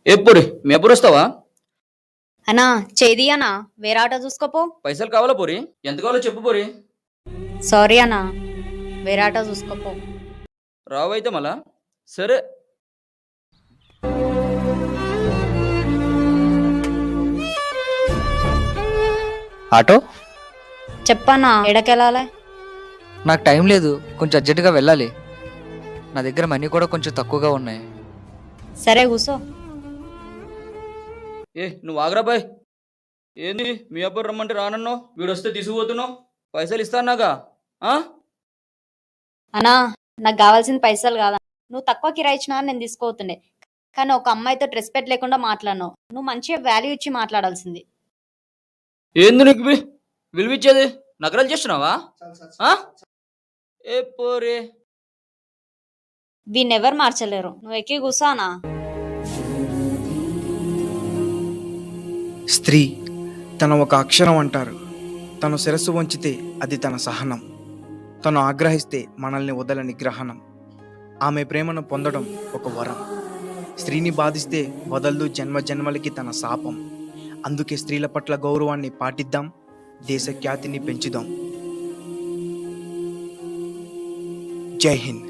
ఎప్పుడు మీ ఎప్పుడు వస్తావా? అన్నా చేది అన్నా వేరే ఆటో చూసుకోపో. పైసలు కావాలా పోరి? ఎంత కావాలో చెప్పు పోరి. సారీ అన్నా వేరే ఆటో చూసుకోపో. రావైతే మళ్ళా. సరే. ఆటో. చెప్పన్నా ఎడకెళ్ళాలి? నాకు టైం లేదు, కొంచెం అర్జెంటుగా వెళ్ళాలి. నా దగ్గర మనీ కూడా కొంచెం తక్కువగా ఉన్నాయి. సరే కూసో. నువ్వు ఆగ్రా బాయ్. ఏంది మీ అప్పుడు రమ్మంటే రానన్నావు, వీడు వస్తే తీసుకుపోతున్నావు. పైసలు ఇస్తాన్నాగా. ఆ? అన్నా నాకు కావాల్సిన పైసలు కాదా, నువ్వు తక్కువ కిరాయి ఇచ్చినా నేను తీసుకోతుండే. కానీ ఒక అమ్మాయితో రెస్పెక్ట్ లేకుండా మాట్లాడినావు. నువ్వు మంచిగా వాల్యూ ఇచ్చి మాట్లాడాల్సింది. ఏంది నీకు విలువిచ్చేది? నగరాలు చేస్తున్నావా? ఆ? ఏ పోరే. వీన్ని ఎవరు మార్చలేరు, నువ్వు ఎక్కి కూసానా. స్త్రీ తన ఒక అక్షరం అంటారు. తను శిరస్సు వంచితే అది తన సహనం. తను ఆగ్రహిస్తే మనల్ని వదలని గ్రహణం. ఆమె ప్రేమను పొందడం ఒక వరం. స్త్రీని బాధిస్తే వదలదు జన్మ జన్మలకి తన శాపం. అందుకే స్త్రీల పట్ల గౌరవాన్ని పాటిద్దాం, దేశ ఖ్యాతిని పెంచుదాం. జై హింద్.